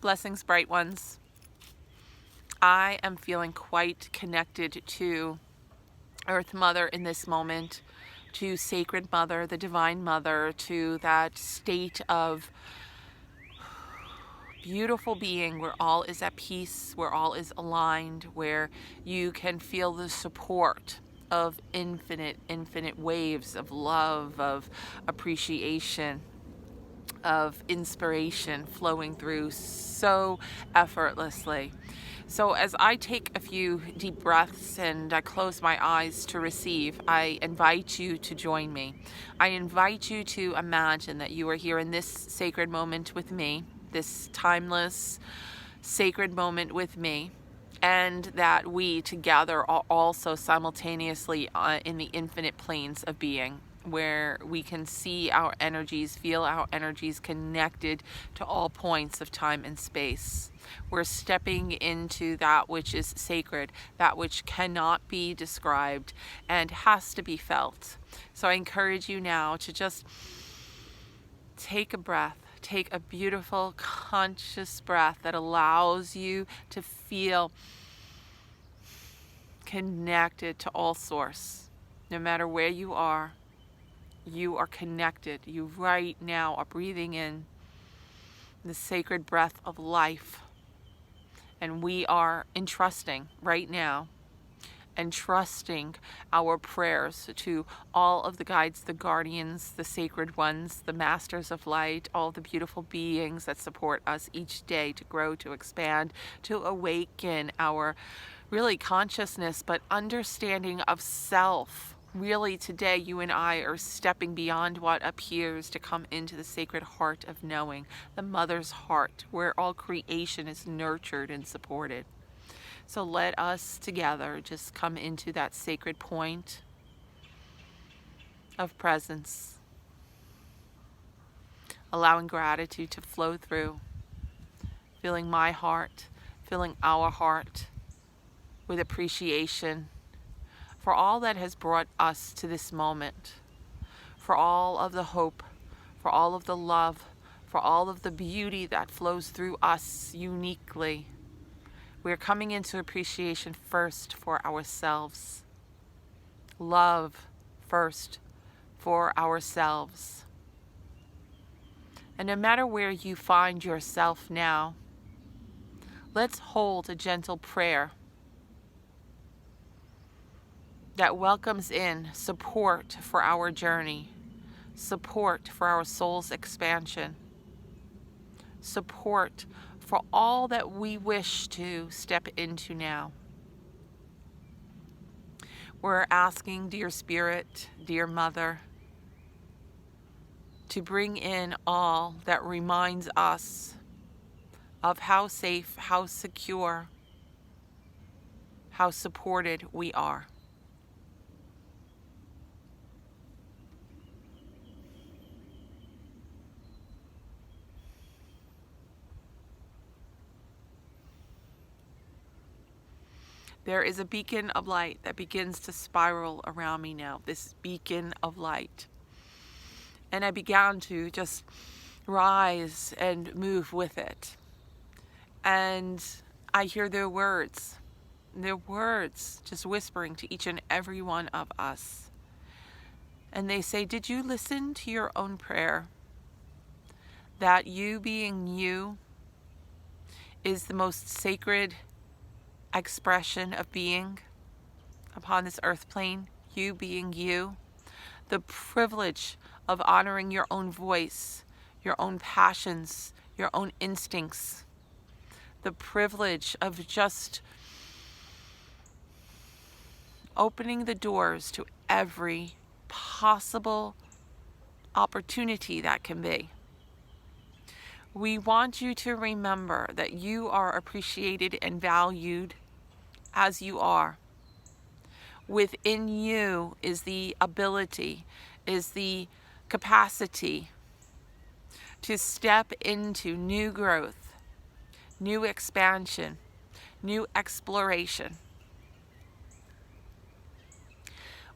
Blessings, bright ones. I am feeling quite connected to Earth Mother in this moment, to Sacred Mother, the Divine Mother, to that state of beautiful being where all is at peace, where all is aligned, where you can feel the support of infinite waves of love, of appreciation, of inspiration flowing through so effortlessly. So as I take a few deep breaths and I close my eyes to receive, I invite you to join me. I invite you to imagine that you are here in this sacred moment with me, this timeless sacred moment with me, and that we together are also simultaneously in the infinite planes of being, where we can see our energies, feel our energies connected to all points of time and space. We're stepping into that which is sacred, that which cannot be described and has to be felt. So I encourage you now to just take a breath. Take a beautiful, conscious breath that allows you to feel connected to all source. No matter where you are connected. You right now are breathing in the sacred breath of life. And we are entrusting right now, entrusting our prayers to all of the guides, the guardians, the sacred ones, the masters of light, all the beautiful beings that support us each day to grow, to expand, to awaken our really consciousness, but understanding of self. Really today you and I are stepping beyond what appears to come into the sacred heart of knowing, the mother's heart, where all creation is nurtured and supported. So let us together just come into that sacred point of presence, allowing gratitude to flow through, filling my heart, filling our heart with appreciation for all that has brought us to this moment, for all of the hope, for all of the love, for all of the beauty that flows through us uniquely. We're coming into appreciation first for ourselves. Love first for ourselves. And no matter where you find yourself now, let's hold a gentle prayer that welcomes in support for our journey, support for our soul's expansion, support for all that we wish to step into now. We're asking, dear Spirit, dear Mother, to bring in all that reminds us of how safe, how secure, how supported we are. There is a beacon of light that begins to spiral around me now, this beacon of light. And I began to just rise and move with it. And I hear their words just whispering to each and every one of us. And they say, did you listen to your own prayer? That you being you is the most sacred expression of being upon this earth plane, you being you, the privilege of honoring your own voice, your own passions, your own instincts, the privilege of just opening the doors to every possible opportunity that can be. We want you to remember that you are appreciated and valued as you are. Within you is the ability, is the capacity to step into new growth, new expansion, new exploration.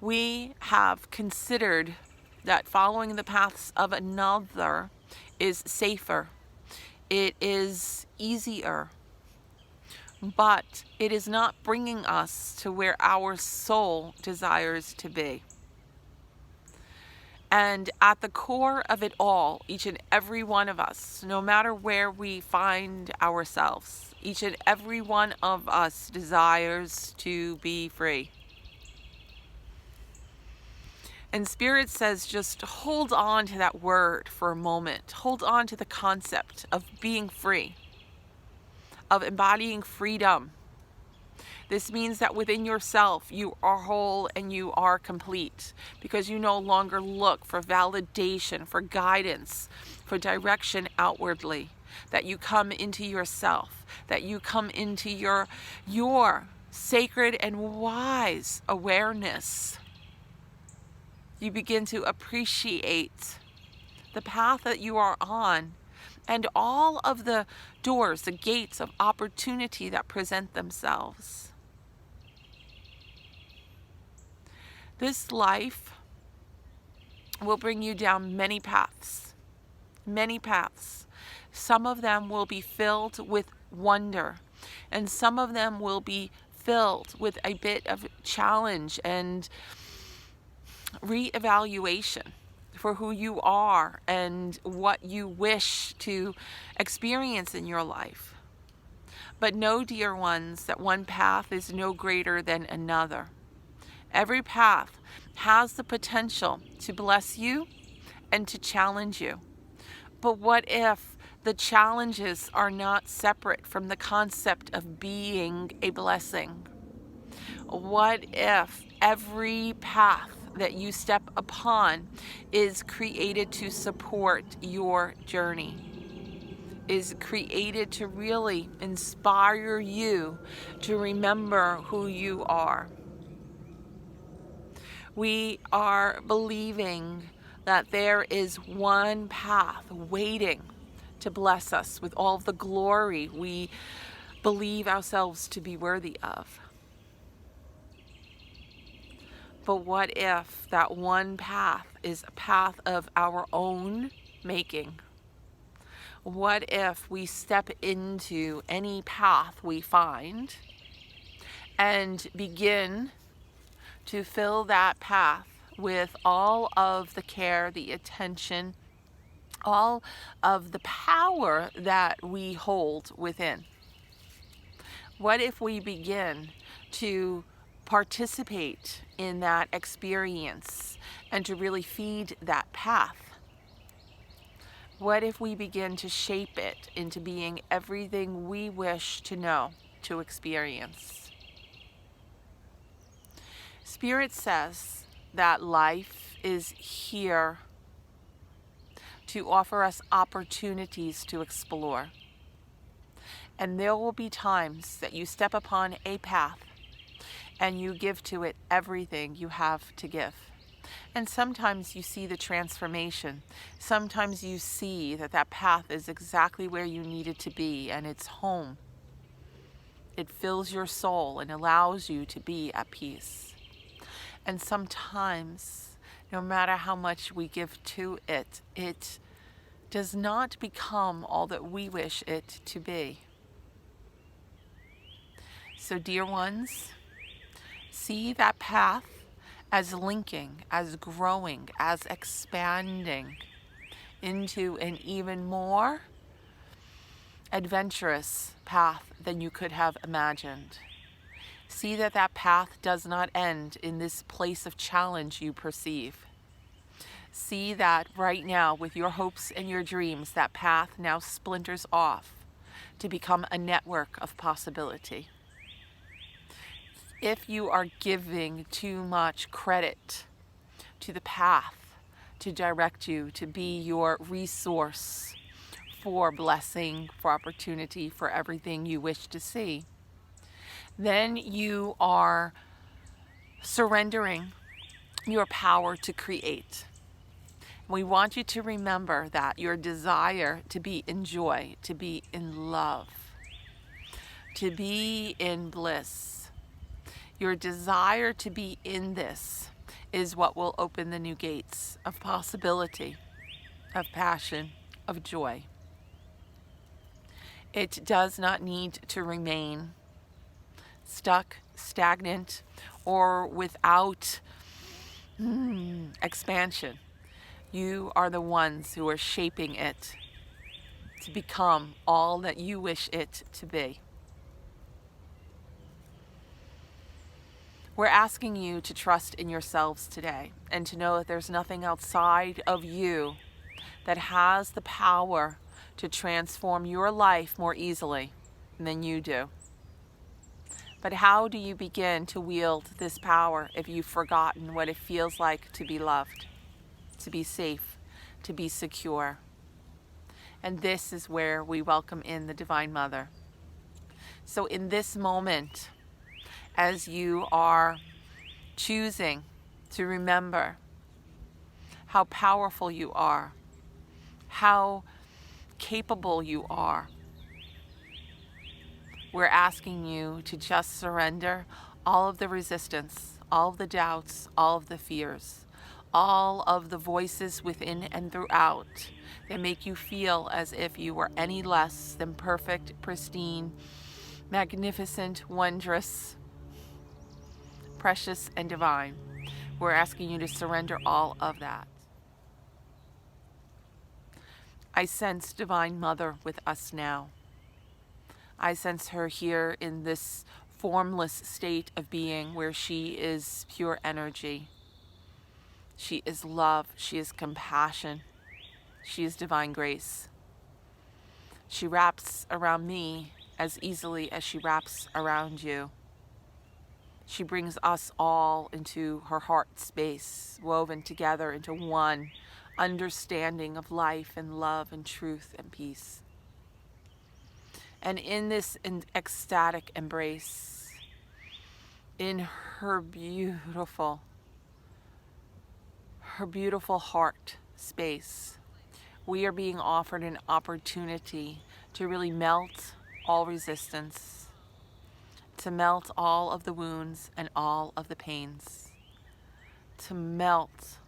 We have considered that following the paths of another is safer, It is easier, but it is not bringing us to where our soul desires to be. And at the core of it all, each and every one of us, no matter where we find ourselves, each and every one of us desires to be free. And Spirit says, just hold on to that word for a moment. Hold on to the concept of being free, of embodying freedom. This means that within yourself, you are whole and you are complete, because you no longer look for validation, for guidance, for direction outwardly. That you come into yourself, that you come into your sacred and wise awareness. You begin to appreciate the path that you are on and all of the doors, the gates of opportunity that present themselves. This life will bring you down many paths, many paths. Some of them will be filled with wonder, and some of them will be filled with a bit of challenge and reevaluation for who you are and what you wish to experience in your life. But know, dear ones, that one path is no greater than another. Every path has the potential to bless you and to challenge you. But what if the challenges are not separate from the concept of being a blessing? What if every path that you step upon is created to support your journey, is created to really inspire you to remember who you are? We are believing that there is one path waiting to bless us with all of the glory we believe ourselves to be worthy of. But what if that one path is a path of our own making? What if we step into any path we find and begin to fill that path with all of the care, the attention, all of the power that we hold within? What if we begin to participate in that experience and to really feed that path? What if we begin to shape it into being everything we wish to know, to experience? Spirit says that life is here to offer us opportunities to explore. And there will be times that you step upon a path and you give to it everything you have to give. And sometimes you see the transformation. Sometimes you see that that path is exactly where you need it to be, and it's home. It fills your soul and allows you to be at peace. And sometimes, no matter how much we give to it, it does not become all that we wish it to be. So, dear ones, see that path as linking, as growing, as expanding into an even more adventurous path than you could have imagined. See that that path does not end in this place of challenge you perceive. See that right now, with your hopes and your dreams, that path now splinters off to become a network of possibility. If you are giving too much credit to the path to direct you, to be your resource for blessing, for opportunity, for everything you wish to see, then you are surrendering your power to create. We want you to remember that your desire to be in joy, to be in love, to be in bliss, your desire to be in this is what will open the new gates of possibility, of passion, of joy. It does not need to remain stuck, stagnant, or without expansion. You are the ones who are shaping it to become all that you wish it to be. We're asking you to trust in yourselves today and to know that there's nothing outside of you that has the power to transform your life more easily than you do. But how do you begin to wield this power if you've forgotten what it feels like to be loved, to be safe, to be secure? And this is where we welcome in the Divine Mother. So in this moment, as you are choosing to remember how powerful you are, how capable you are, we're asking you to just surrender all of the resistance, all of the doubts, all of the fears, all of the voices within and throughout that make you feel as if you were any less than perfect, pristine, magnificent, wondrous, precious, and divine. We're asking you to surrender all of that. I sense Divine Mother with us now. I sense her here in this formless state of being where she is pure energy. She is love. She is compassion. She is divine grace. She wraps around me as easily as she wraps around you. She brings us all into her heart space, woven together into one understanding of life and love and truth and peace. And in this ecstatic embrace, in her beautiful heart space, we are being offered an opportunity to really melt all resistance, to melt all of the wounds and all of the pains, to melt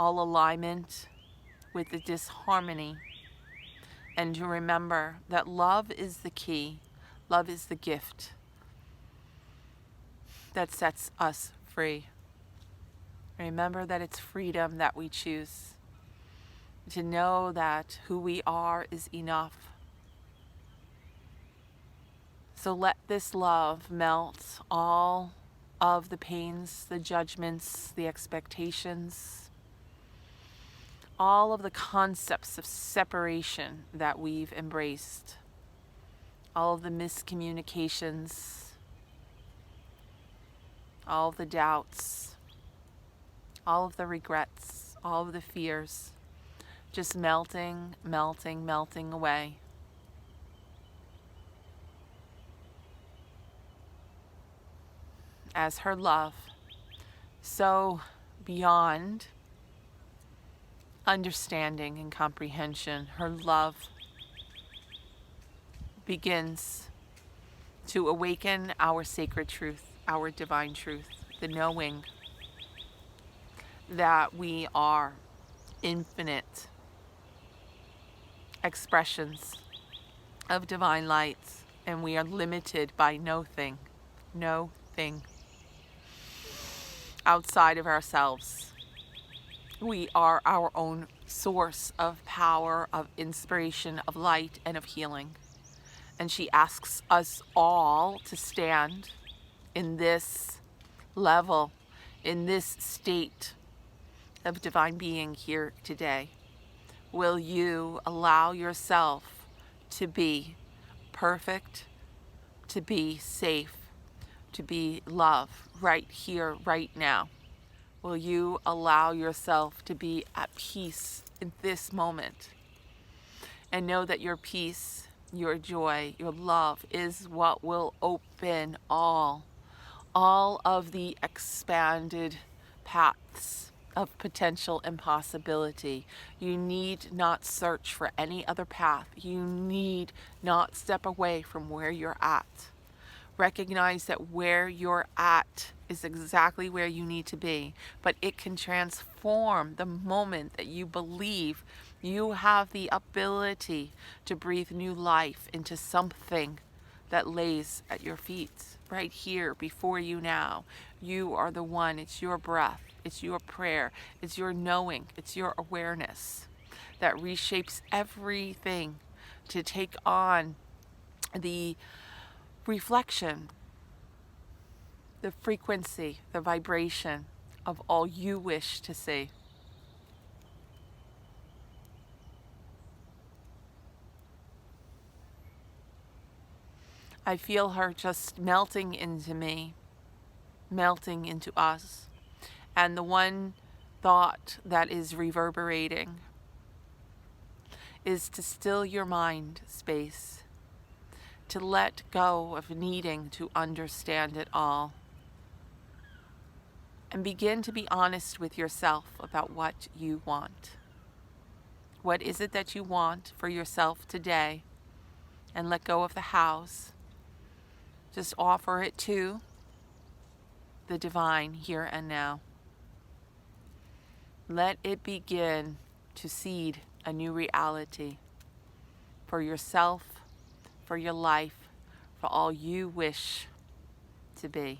all alignment with the disharmony, and to remember that love is the key, love is the gift that sets us free. Remember that it's freedom that we choose, to know that who we are is enough. So let this love melt all of the pains, the judgments, the expectations, all of the concepts of separation that we've embraced, all of the miscommunications, all of the doubts, all of the regrets, all of the fears, just melting, melting, melting away. As her love, so beyond understanding and comprehension, her love begins to awaken our sacred truth, our divine truth, the knowing that we are infinite expressions of divine light, and we are limited by no thing outside of ourselves. We are our own source of power, of inspiration, of light, and of healing. And she asks us all to stand in this level, in this state of divine being here today. Will you allow yourself to be perfect, to be safe, to be love right here, right now? Will you allow yourself to be at peace in this moment and know that your peace, your joy, your love is what will open all of the expanded paths of potential and possibility? You need not search for any other path. You need not step away from where you're at. Recognize that where you're at is exactly where you need to be, but it can transform the moment that you believe You have the ability to breathe new life into something that lays at your feet, right here before you now. You are the one. It's your breath. It's your prayer. It's your knowing. It's your awareness that reshapes everything to take on the reflection, the frequency, the vibration of all you wish to see. I feel her just melting into me, melting into us. And the one thought that is reverberating is to still your mind space, to let go of needing to understand it all, and begin to be honest with yourself about what you want. What is it that you want for yourself today? And let go of the hows. Just offer it to the divine here and now. Let it begin to seed a new reality for yourself, for your life, for all you wish to be.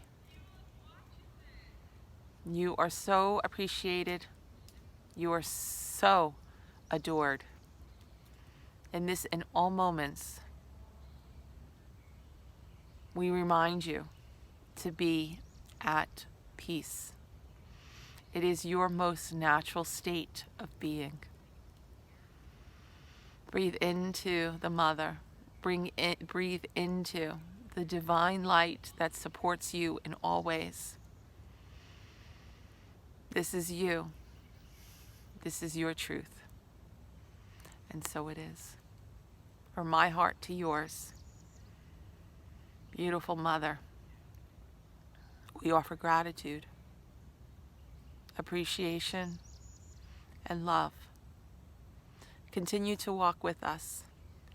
You are so appreciated. You are so adored. In this and all moments, we remind you to be at peace. It is your most natural state of being. Breathe into the Mother. Breathe into the divine light that supports you in all ways. This is you. This is your truth. And so it is. From my heart to yours, beautiful Mother, we offer gratitude, appreciation, and love. Continue to walk with us.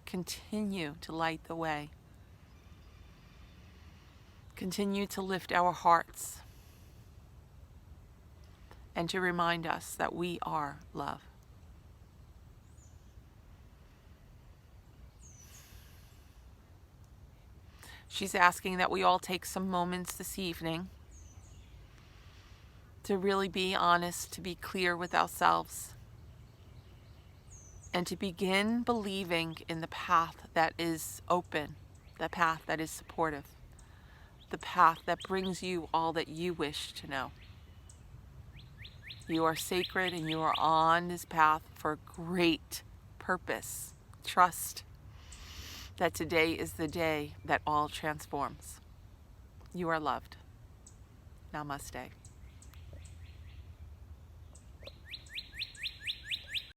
Continue to light the way. Continue to lift our hearts and to remind us that we are love. She's asking that we all take some moments this evening to really be honest, to be clear with ourselves, and to begin believing in the path that is open, the path that is supportive, the path that brings you all that you wish to know. You are sacred and you are on this path for great purpose. Trust that today is the day that all transforms. You are loved. Namaste.